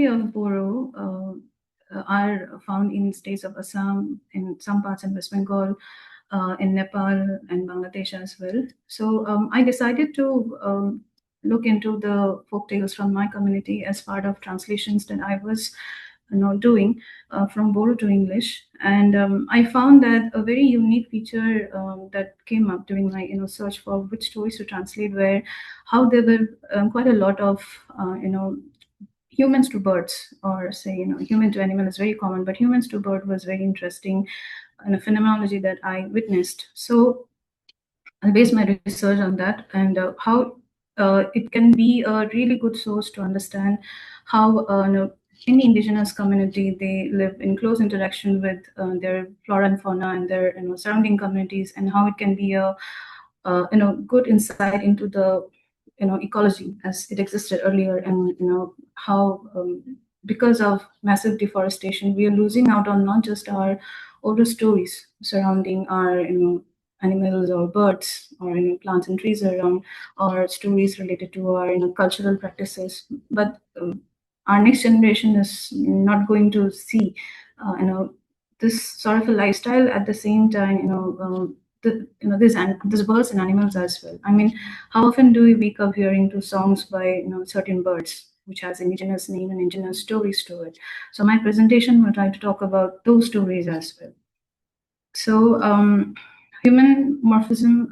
majority of Boro are found in states of Assam, in some parts in West Bengal, in Nepal and Bangladesh as well. So I decided to look into the folk tales from my community as part of translations that I was doing from Bodo to English. And I found that a very unique feature that came up during my search for which stories to translate were how there were quite a lot of humans to birds, or say human to animal is very common, but humans to bird was very interesting and a phenomenology that I witnessed. So I based my research on that, and how it can be a really good source to understand how in the indigenous community they live in close interaction with their flora and fauna and their surrounding communities, and how it can be a good insight into the ecology as it existed earlier, and how because of massive deforestation we are losing out on not just our older stories surrounding our animals or birds or plants and trees around, or stories related to our cultural practices, but our next generation is not going to see this sort of a lifestyle. At the same time, these birds and animals as well. I mean, how often do we wake up hearing to songs by certain birds which has indigenous name and indigenous stories to it? So my presentation will try to talk about those stories as well. So human morphism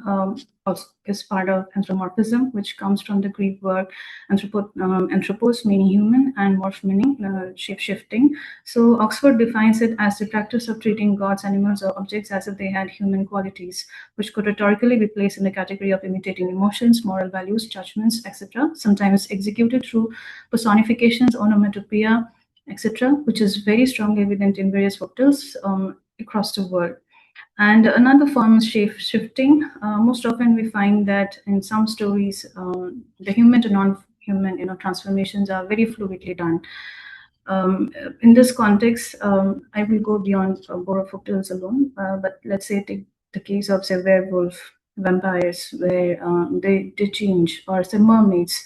also is part of anthropomorphism, which comes from the Greek word anthropos meaning human and morph meaning shape-shifting. So Oxford defines it as the practice of treating gods, animals, or objects as if they had human qualities, which could rhetorically be placed in the category of imitating emotions, moral values, judgments, etc., sometimes executed through personifications, onomatopoeia, etc., which is very strongly evident in various folktales across the world. And another form is shape-shifting. Most often we find that in some stories, the human to non-human transformations are very fluidly done. In this context, I will go beyond Bodo Folktales alone, but let's say take the case of, say, werewolf, vampires, where they change, or say mermaids.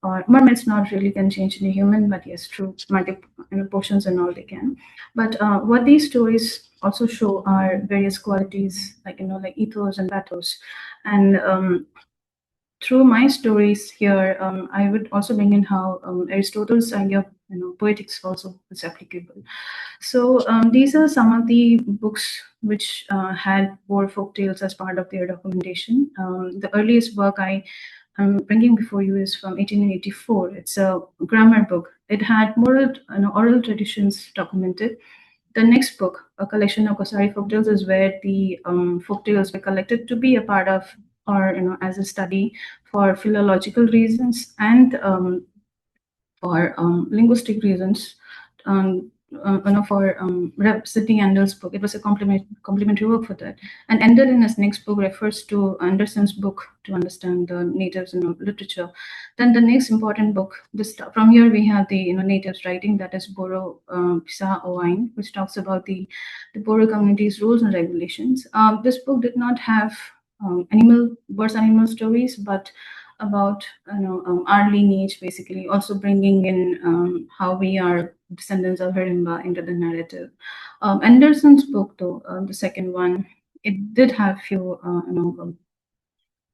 Or mermaids not really can change into human, but yes, through multiple potions and all they can. But what these stories also show are various qualities, like like ethos and pathos. And through my stories here, I would also bring in how Aristotle's idea of poetics also is applicable. So these are some of the books which had Bodo Folktales as part of their documentation. The earliest work I'm bringing before you is from 1884. It's a grammar book. It had moral oral traditions documented. The next book, a collection of Kosari folktales, is where the folktales were collected to be a part of, or as a study for philological reasons and for linguistic reasons. For Sidney Anderson's book, it was a complementary work for that. And Ender in his next book refers to Anderson's book to understand the natives literature. Then the next important book, from here we have the natives writing, that is Bodo Pisa Owain, which talks about the Bodo community's rules and regulations. This book did not have animal stories, but about our lineage, basically, also bringing in how we are descendants of Hirimba into the narrative. Anderson's book, though, the second one, it did have few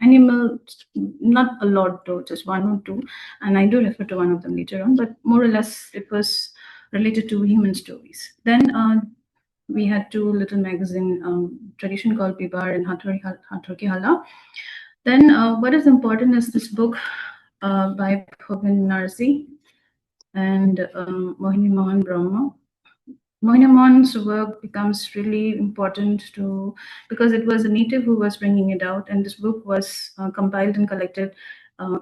animals, not a lot though, just one or two, and I do refer to one of them later on, but more or less it was related to human stories. Then we had two little magazine tradition called Bibar and Hathorki Hala. Then what is important is this book by Bhupen Narsi and Mohini Mohan Brahma. Mohini Mohan's work becomes really important because it was a native who was bringing it out, and this book was compiled and collected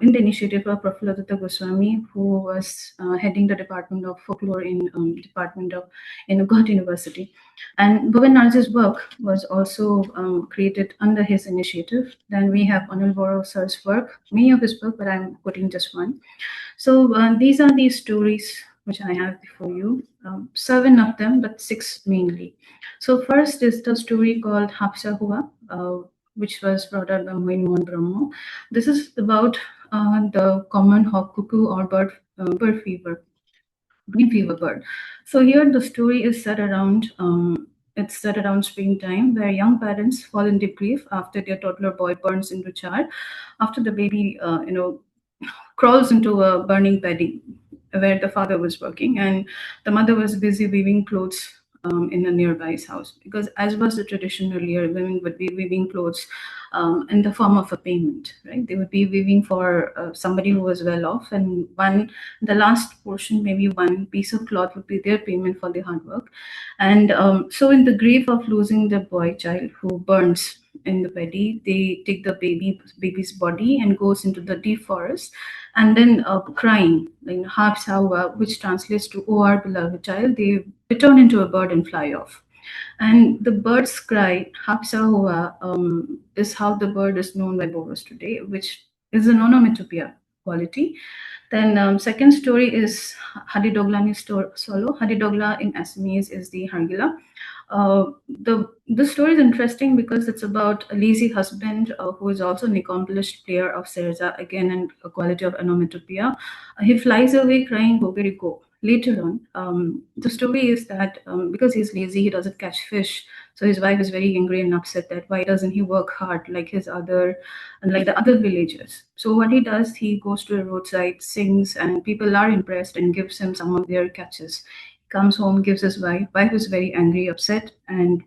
in the initiative of Professor Dutta Goswami, who was heading the Department of Folklore in Department of Guwahati University. And Bhupen Narsi's work was also created under his initiative. Then we have Anil Boro sir's work, many of his work, but I'm quoting just one. So these are the stories which I have before you. 7 of them, but 6 mainly. So first is the story called Hapsa Hua, which was brought out by Mohini Mohan Brahma. This is about the common hawk cuckoo or bird fever. green fever bird. So here the story is set around it's set around springtime, where young parents fall into grief after their toddler boy burns into charred, after the baby crawls into a burning paddy where the father was working, and the mother was busy weaving clothes in a nearby house, because as was the tradition earlier, women would be weaving clothes in the form of a payment, right? They would be weaving for somebody who was well off, and the last portion, maybe one piece of cloth, would be their payment for the hard work. And so in the grief of losing the boy child who burns in the paddy, they take the baby's body and goes into the deep forest, and then crying, like harps hawa, which translates to "O our beloved child," they return into a bird and fly off. And the bird's cry, Hapsahua, is how the bird is known by Boros today, which is an onomatopoeia quality. Then second story is Hadidoglani solo. Hadidogla in Assamese is the Hargila. The story is interesting because it's about a lazy husband who is also an accomplished player of Serza, again, and a quality of onomatopoeia. He flies away crying Gogerigo. Later on, the story is that because he's lazy, he doesn't catch fish. So his wife is very angry and upset that why doesn't he work hard like his other, like the other villagers. So what he does, he goes to a roadside, sings, and people are impressed and gives him some of their catches. Comes home, gives his wife. Wife is very angry, upset, and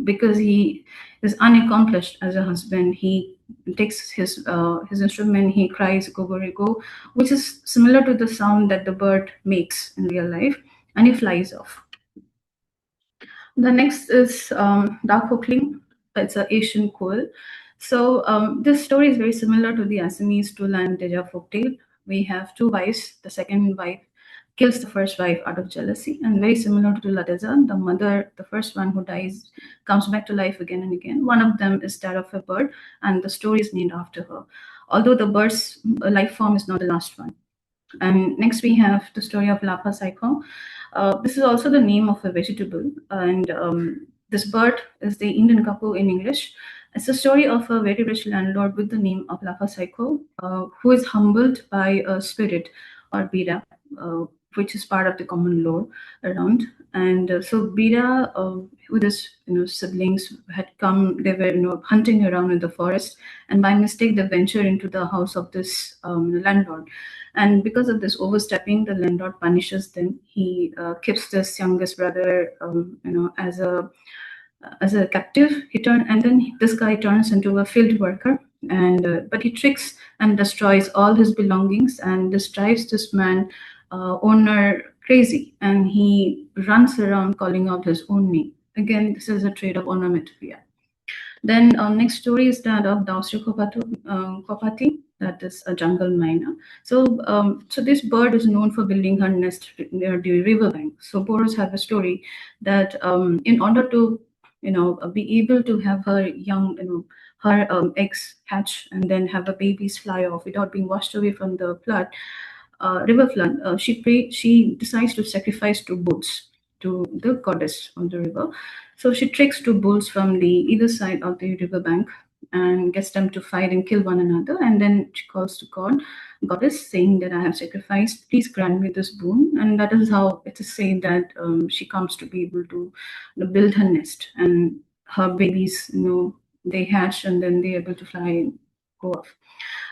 because he is unaccomplished as a husband, he takes his instrument. He cries "gogorigo," which is similar to the sound that the bird makes in real life, and he flies off. The next is Dark Hookling. It's an Asian koel. So this story is very similar to the Assamese Tula and Deja folktale. We have two wives. The second wife kills the first wife out of jealousy, and very similar to Lateza, the mother, the first one who dies, comes back to life again and again. One of them is that of a bird, and the story is named after her. Although the bird's life form is not the last one. And next we have the story of Lapa Saiko. This is also the name of a vegetable, and this bird is the Indian cuckoo in English. It's the story of a very rich landlord with the name of Lapa Saiko, who is humbled by a spirit or Bida, which is part of the common lore around. And so Bida, with his siblings, had come. They were hunting around in the forest, and by mistake they venture into the house of this landlord. And because of this overstepping, the landlord punishes them. He keeps this youngest brother, as a captive. And then this guy turns into a field worker, and but he tricks and destroys all his belongings, and this drives this man owner crazy, and he runs around calling out his own name. Again, this is a trait of onomatopoeia. Then next story is that of Dausri Kopati, that is a jungle myna. So this bird is known for building her nest near the riverbank. So Boros have a story that in order to be able to have her young, her eggs hatch and then have the babies fly off without being washed away from the river flood, she decides to sacrifice two bulls to the goddess of the river. So she tricks two bulls from the either side of the riverbank and gets them to fight and kill one another. And then she calls to goddess, saying that I have sacrificed. Please grant me this boon. And that is how it is said that she comes to be able to build her nest, and her babies, they hatch and then they're able to fly and go off.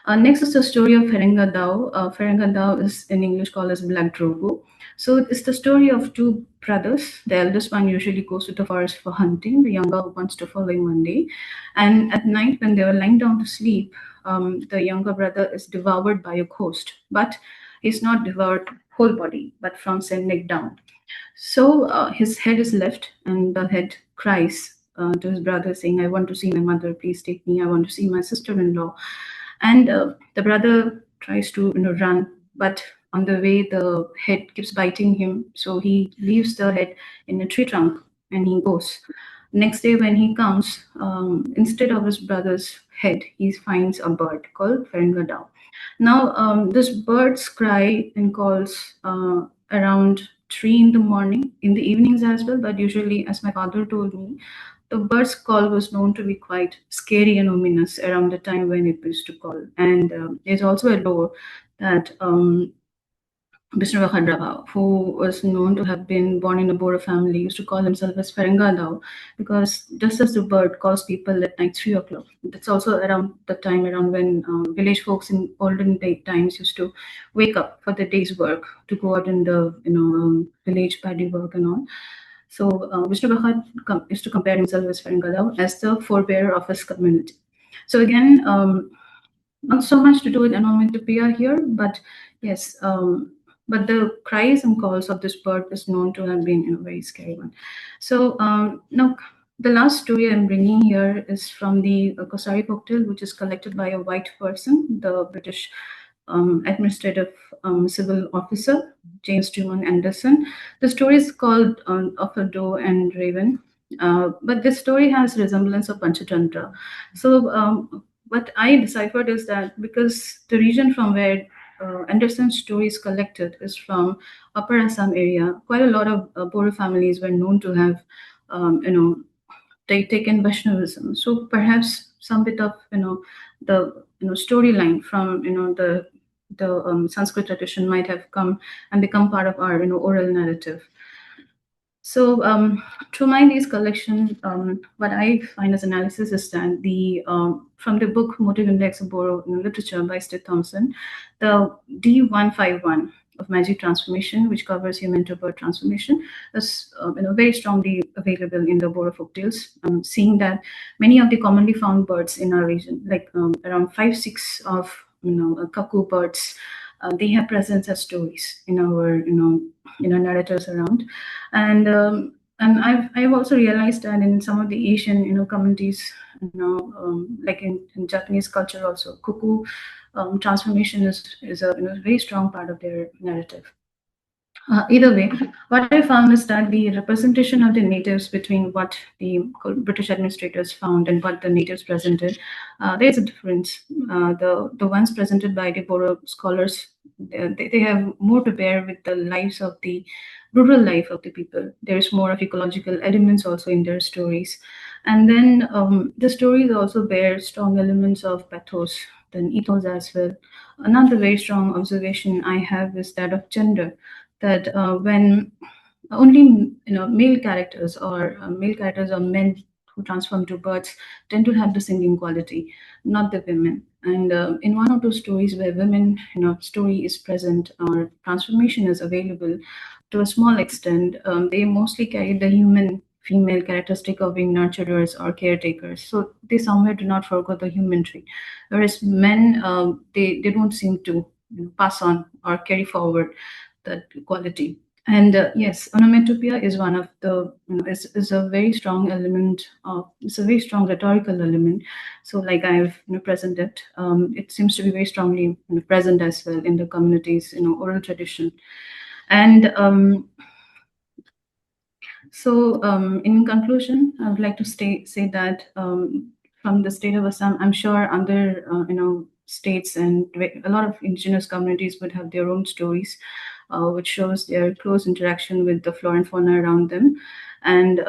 Next is the story of Ferenga Dao. Ferenga Dao is in English called as Black Drogo. So it's the story of two brothers. The eldest one usually goes to the forest for hunting. The younger wants to follow him one day. And at night, when they are lying down to sleep, the younger brother is devoured by a ghost. But he's not devoured whole body, but from say neck down. So his head is left, and the head cries to his brother, saying, I want to see my mother, please take me. I want to see my sister in law. And the brother tries to run, but on the way, the head keeps biting him. So he leaves the head in a tree trunk and he goes. Next day, when he comes, instead of his brother's head, he finds a bird called Ferengadao. Now, this bird's cry and calls around 3 in the morning, in the evenings as well, but usually, as my father told me, the bird's call was known to be quite scary and ominous around the time when it used to call. And there's also a lore that Vishnu Khadrava, who was known to have been born in a Bodo family, used to call himself as Ferengadao because just as the bird calls people at night 3 o'clock. That's also around the time around when village folks in olden day times used to wake up for the day's work to go out in the village paddy work and all. So Vishnu Bhagat used to compare himself as Ferengadao as the forebearer of his community. So again, not so much to do with onomatopoeia here, but yes, but the cries and calls of this bird is known to have been a very scary one. So now the last story I'm bringing here is from the Kosari folktale, which is collected by a white person, the British administrative civil officer, James Truman Anderson. The story is called Of a Doe and Raven, but this story has resemblance of Panchatantra. So what I deciphered is that because the region from where Anderson's story is collected is from Upper Assam area, quite a lot of Bodo families were known to have, they taken Vaishnavism. So perhaps some bit of the storyline from the Sanskrit tradition might have come and become part of our oral narrative. So, through my these collection, what I find as analysis is that the from the book Motive Index of Bodo Literature by Steve Thompson, the D151 of Magic Transformation, which covers human to bird transformation, is very strongly available in the Bodo folktales. Seeing that many of the commonly found birds in our region, like around 5-6 of cuckoo birds, they have presence as stories in our narrators around, and I've also realized that in some of the Asian communities, like in Japanese culture also, cuckoo transformation is a very strong part of their narrative. Either way, what I found is that the representation of the natives between what the British administrators found and what the natives presented, there's a difference. The ones presented by the Bodo scholars, they have more to bear with the lives of the rural life of the people. There's more of ecological elements also in their stories, and then the stories also bear strong elements of pathos, then ethos as well. Another very strong observation I have is that of gender, that when only male characters or men who transform to birds tend to have the singing quality, not the women. And in one or two stories where women story is present or transformation is available to a small extent, they mostly carry the human female characteristic of being nurturers or caretakers, so they somewhere do not forego the human trait, whereas men, they don't seem to pass on or carry forward that quality. And yes, onomatopoeia is one of the is a very strong element of, it's a very strong rhetorical element. So like I've presented, it seems to be very strongly present as well in the community's oral tradition. And so in conclusion, I would like to say that from the state of Assam, I'm sure other states and a lot of indigenous communities would have their own stories, which shows their close interaction with the flora and fauna around them. And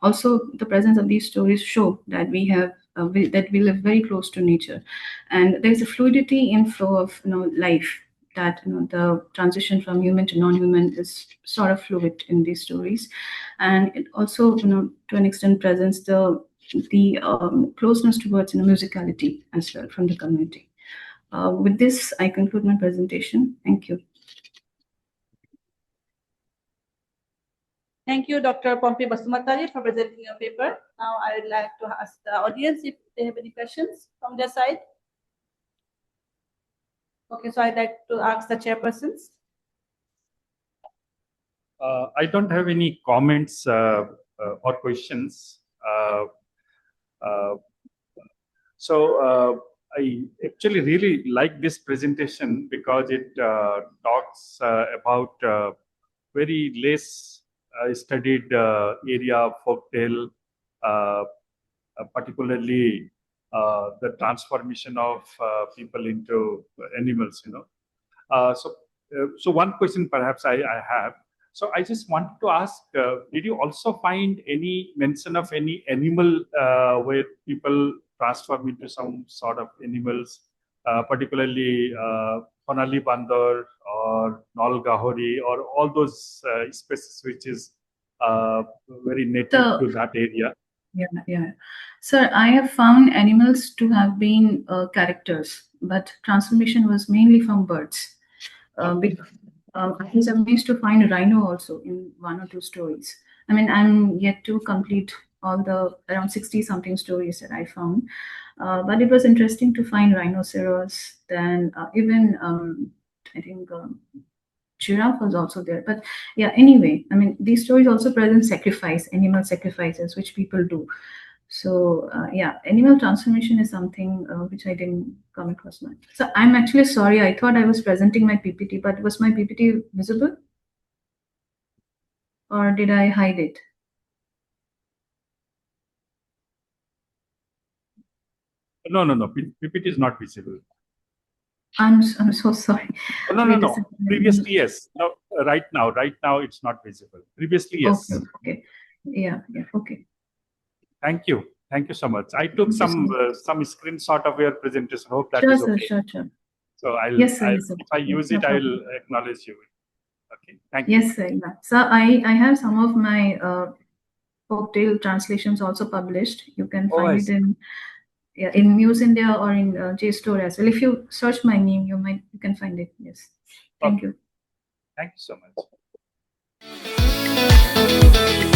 also the presence of these stories show that that we live very close to nature, and there's a fluidity in flow of life, that the transition from human to non-human is sort of fluid in these stories, and it also to an extent presents the closeness towards musicality as well from the community. With this, I conclude my presentation. Thank you. Thank you, Dr. Pompi Basumatary, for presenting your paper. Now I would like to ask the audience if they have any questions from their side. Okay, so I'd like to ask the chairpersons. I don't have any comments or questions. I actually really like this presentation because it talks about very less studied area of folktale, particularly the transformation of people into animals. So one question perhaps I have. So I just wanted to ask, did you also find any mention of any animal where people transform into some sort of animals, particularly Sonali Bandar or Nal Gahori or all those species which is very native to that area? Yeah. Sir, I have found animals to have been characters, but transformation was mainly from birds. I was amazed to find a rhino also in one or two stories. I mean, I'm yet to complete all the around 60 something stories that I found. But it was interesting to find rhinoceros, then even I think giraffe was also there. But yeah, anyway, I mean, these stories also present sacrifice, animal sacrifices, which people do. So yeah, animal transformation is something which I didn't come across much. So I'm actually sorry. I thought I was presenting my PPT, but was my PPT visible, or did I hide it? No. PPT is not visible. I'm so sorry. No. Wait a second. Previously, yes. No, right now it's not visible. Previously, yes. Okay. Yeah. Okay. Thank you so much. I took some screenshot of your presentation. Hope that is okay. Sure. So Yes, sir. if I use it, I will acknowledge you. Okay. Thank you. Yes, sir. Yeah. So I have some of my folktale translations also published. You can find it in Muse India or in JSTOR as well. If you search my name, you can find it. Yes. Thank you. Thank you so much.